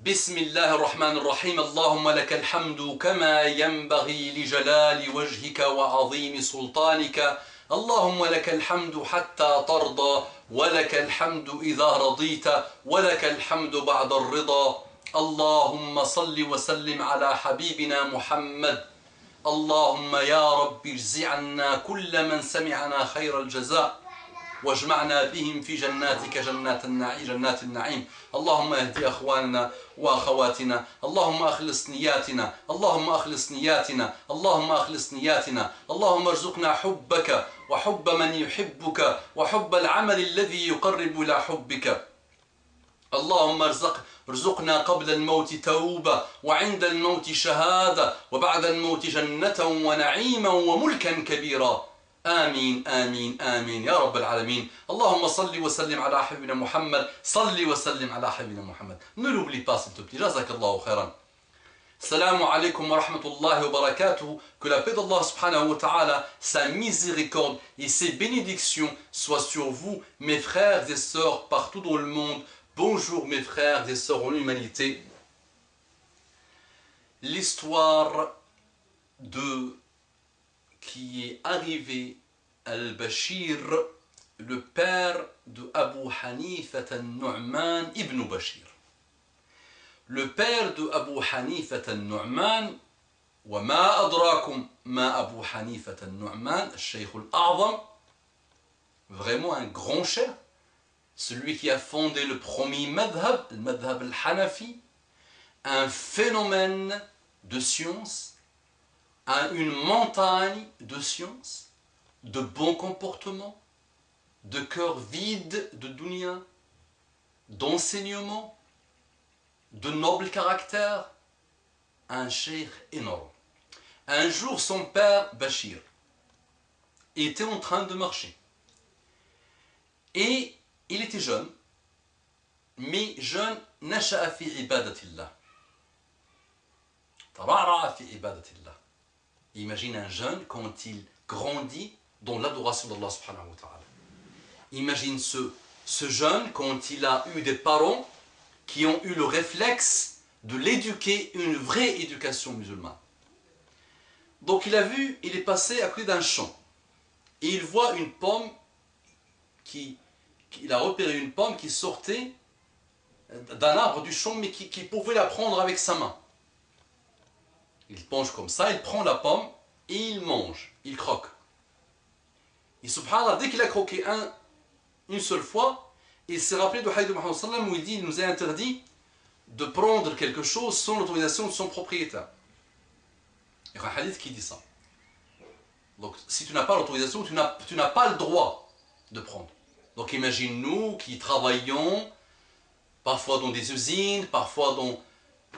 بسم الله الرحمن الرحيم اللهم لك الحمد كما ينبغي لجلال وجهك وعظيم سلطانك اللهم لك الحمد حتى ترضى ولك الحمد إذا رضيت ولك الحمد بعد الرضا اللهم صل وسلم على حبيبنا محمد اللهم يا رب اجز عنا كل من سمعنا خير الجزاء واجمعنا بهم في جناتك جنات النعيم اللهم اهدي أخواننا وأخواتنا اللهم أخلص نياتنا اللهم أخلص نياتنا اللهم أخلص نياتنا اللهم ارزقنا حبك وحب من يحبك وحب العمل الذي يقرب إلى حبك اللهم ارزقنا قبل الموت توبة وعند الموت شهادة وبعد الموت جنة ونعيما وملكا كبيرا آمين آمين آمين يا رب العالمين اللهم صل وسلم على حبيبنا محمد صل وسلم على حبيبنا محمد ne l'oublie pas s'il te plaît جزاك الله خيرا Salam alaikum wa rahmatullahi wa barakatuh. Que la paix d'Allah subhanahu wa ta'ala, sa miséricorde et ses bénédictions soient sur vous, mes frères et sœurs partout dans le monde. Bonjour mes frères et sœurs en humanité. L'histoire de qui est arrivé al-Bashir, le père de Abu Hanifa al-Nu'man ibn Bashir. Le père de Abu Hanifa al-Nu'man, وما أدراكم ما أبو حنيفة النعمان الشيخ الأعظم, vraiment un grand cheikh, celui qui a fondé le premier madhab, le madhab al-Hanafi, un phénomène de science, une montagne de science, de bon comportement, de cœur vide de dunya, d'enseignement, de noble caractère, un cheikh énorme. Un jour, son père, Bashir, était en train de marcher. Et il était jeune, mais jeune, nasha'a fi ibadatillah. Tara'ra'a fi ibadatillah. Imagine un jeune quand il grandit dans l'adoration d'Allah subhanahu wa ta'ala. Imagine ce jeune quand il a eu des parents qui ont eu le réflexe de l'éduquer, une vraie éducation musulmane. Donc il est passé à côté d'un champ. Et il voit une pomme il a repéré une pomme qui sortait d'un arbre du champ, mais qui pouvait la prendre avec sa main. Il penche comme ça, il prend la pomme et il mange, il croque. Et subhanallah, dès qu'il a croqué une seule fois, il s'est rappelé de hadith de Muhammad sallam où il dit, il nous est interdit de prendre quelque chose sans l'autorisation de son propriétaire. Il y a un hadith qui dit ça. Donc si tu n'as pas l'autorisation, tu n'as pas le droit de prendre. Donc imagine nous qui travaillons, parfois dans des usines, parfois dans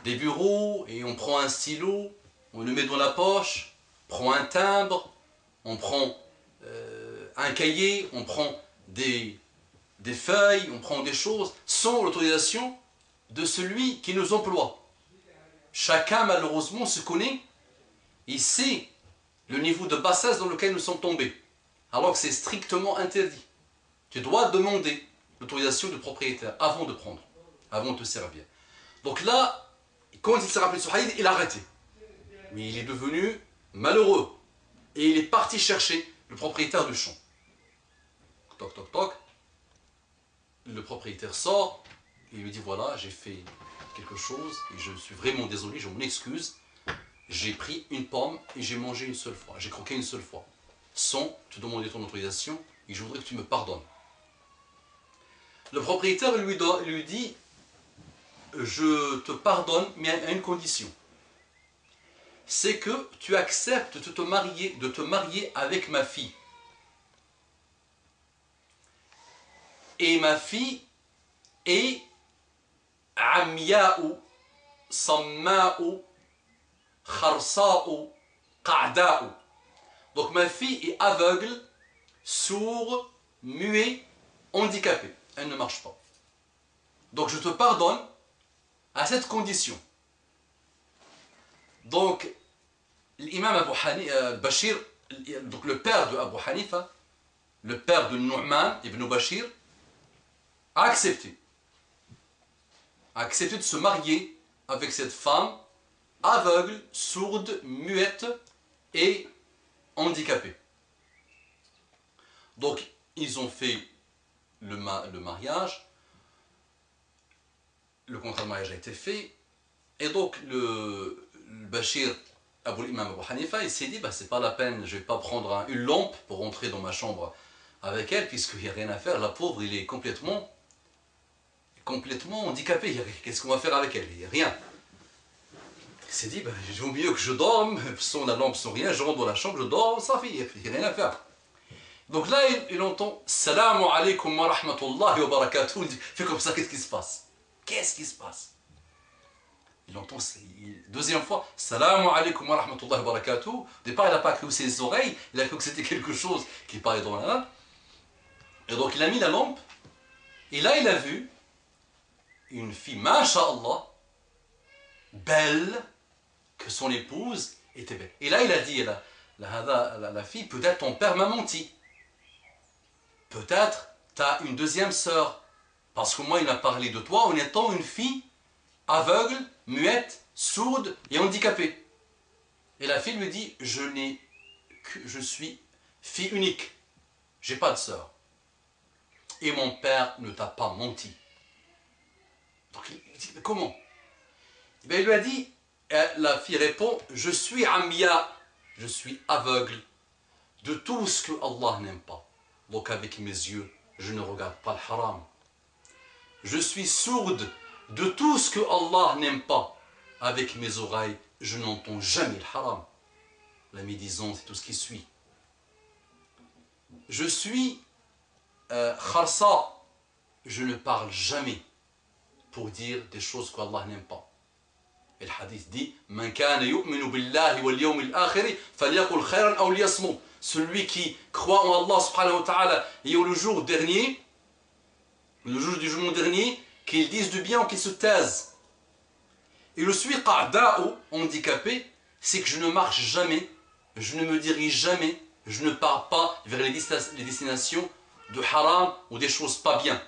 des bureaux, et on prend un stylo, on le met dans la poche, on prend un timbre, on prend un cahier, on prend des feuilles, on prend des choses sans l'autorisation de celui qui nous emploie. Chacun malheureusement se connaît et sait le niveau de bassesse dans lequel nous sommes tombés, alors que c'est strictement interdit. Tu dois demander l'autorisation du propriétaire avant de prendre, avant de te servir. Donc là, quand il s'est rappelé de ce hadith, il a arrêté. Mais il est devenu malheureux. Et il est parti chercher le propriétaire du champ. Toc, toc, toc. Le propriétaire sort et lui dit, voilà, j'ai fait quelque chose et je suis vraiment désolé, je m'en excuse. J'ai pris une pomme et j'ai mangé une seule fois. J'ai croqué une seule fois. Sans te demander ton autorisation et je voudrais que tu me pardonnes. Le propriétaire lui dit, je te pardonne, mais à une condition. C'est que tu acceptes de te marier avec ma fille. Et ma fille est amya'u, samma'u, kharsa'u, qa'da'u. Donc ma fille est aveugle, sourde, muet, handicapée. Elle ne marche pas. Donc je te pardonne à cette condition. Donc l'imam Abu Hanifa, Bashir, donc le père de Abu Hanifa, le père de Nu'man ibn Bashir, a accepté de se marier avec cette femme aveugle, sourde, muette et handicapée. Donc ils ont fait le mariage, le contrat de mariage a été fait, et donc le Bachir, l'imam Abu Hanifa, il s'est dit, bah, c'est pas la peine, je vais pas prendre une lampe pour rentrer dans ma chambre avec elle, puisqu'il n'y a rien à faire, la pauvre, il est complètement handicapé, qu'est-ce qu'on va faire avec elle? Il n'y a rien. Il s'est dit, bah, il vaut mieux que je dorme, sans la lampe, sans rien, je rentre dans la chambre, je dors, ça fait, il n'y a rien à faire. Donc là, il entend « Salamu alaykum wa rahmatullahi wa barakatuh ». Il fait comme ça, qu'est-ce qui se passe? Qu'est-ce qui se passe? Il entend, deuxième fois « Salamu alaykum wa rahmatullahi wa barakatuh ». Au départ, il n'a pas cru ses oreilles, il a cru que c'était quelque chose qui parlait dans la langue. Et donc, il a mis la lampe, et là, il a vu une fille, masha'Allah, belle, que son épouse était belle. Et là, il a dit, la fille, peut-être ton père m'a menti. Peut-être tu as une deuxième sœur. Parce que moi, il m'a parlé de toi en étant une fille aveugle, muette, sourde et handicapée. Et la fille lui dit, je suis fille unique. J'ai pas de sœur. Et mon père ne t'a pas menti. Donc il dit, mais comment? Et bien, il lui a dit, la fille répond, je suis amia, je suis aveugle de tout ce que Allah n'aime pas. Donc avec mes yeux, je ne regarde pas le haram. Je suis sourde de tout ce que Allah n'aime pas. Avec mes oreilles, je n'entends jamais le haram. La médisance et tout ce qui suit. Je suis kharsa, je ne parle jamais pour dire des choses qu'Allah n'aime pas. Et le hadith dit Man kana yu'minu billahi wal yawmil akhir falyaqul khayran aw liyasmut. Celui qui croit en Allah subhanahu wa ta'ala et au jour dernier, le jour du jugement dernier, qu'il dise du bien ou qu'il se taise. Et je suis qa'da'u, handicapé, c'est que je ne marche jamais, je ne me dirige jamais, je ne pars pas vers les destinations de haram ou des choses pas bien.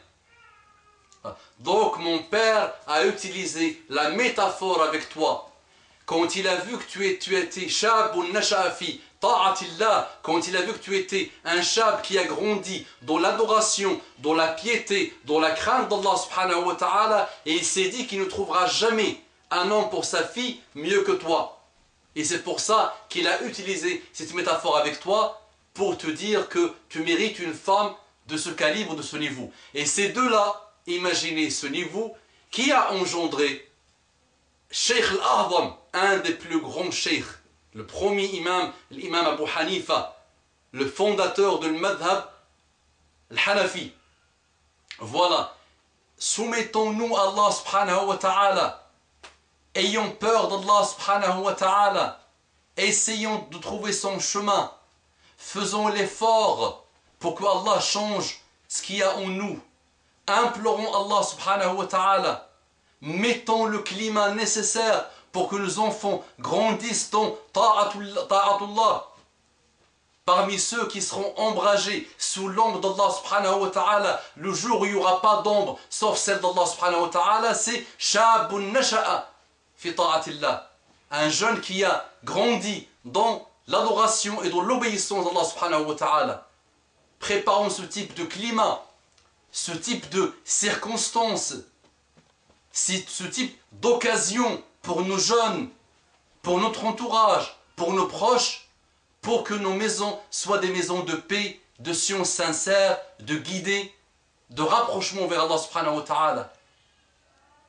Donc mon père a utilisé la métaphore avec toi. Quand il a vu que tu étais shabun nasha'afi ta'atillah, quand il a vu que tu étais un shab qui a grandi dans l'adoration, dans la piété, dans la crainte d'Allah subhanahu wa ta'ala, et il s'est dit qu'il ne trouvera jamais un homme pour sa fille mieux que toi. Et c'est pour ça qu'il a utilisé cette métaphore avec toi pour te dire que tu mérites une femme de ce calibre, de ce niveau. Et ces deux-là, imaginez ce niveau qui a engendré Sheikh al-A'zam, un des plus grands sheikhs, le premier imam, l'imam Abu Hanifa, le fondateur de l'madhab al-Hanafi. Voilà, soumettons-nous à Allah subhanahu wa ta'ala, ayons peur d'Allah subhanahu wa ta'ala, essayons de trouver son chemin, faisons l'effort pour que Allah change ce qu'il y a en nous. Implorons Allah subhanahu wa ta'ala. Mettons le climat nécessaire pour que nos enfants grandissent dans ta'atullah. Parmi ceux qui seront ombragés sous l'ombre d'Allah subhanahu wa ta'ala, le jour où il n'y aura pas d'ombre sauf celle d'Allah subhanahu wa ta'ala, c'est shabun nasha'a fi ta'atillah. Un jeune qui a grandi dans l'adoration et dans l'obéissance d'Allah subhanahu wa ta'ala. Préparons ce type de climat, ce type de circonstances, ce type d'occasion pour nos jeunes, pour notre entourage, pour nos proches, pour que nos maisons soient des maisons de paix, de science sincère, de guidée, de rapprochement vers Allah subhanahu wa ta'ala.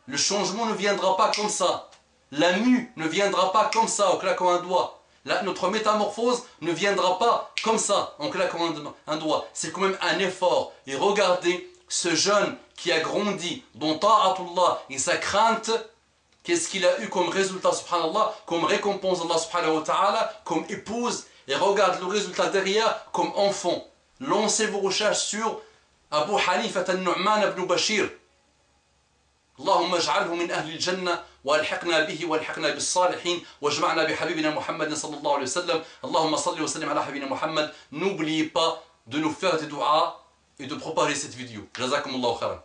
Le changement ne viendra pas comme ça. La mue ne viendra pas comme ça en claquant un doigt. Notre métamorphose ne viendra pas comme ça en claquant un doigt. C'est quand même un effort. Et regardez ce jeune qui a grandi dans ta'atullah et sa crainte, qu'est-ce qu'il a eu comme résultat, subhanallah, comme récompense d'Allah subhanahu wa ta'ala, comme épouse, et regarde le résultat derrière comme enfant. Lancez vos recherches sur Abu Hanifa al-Nu'man ibn Bashir. اللهم اجعله من أهل الجنة والحقنا به والحقنا بالصالحين واجمعنا بحبيبنا محمد صلى الله عليه وسلم. اللهم صل وسلم على حبيبنا محمد. N'oubliez pas de nous faire des du'as et de propager cette vidéo. Jazakumullahu khairan.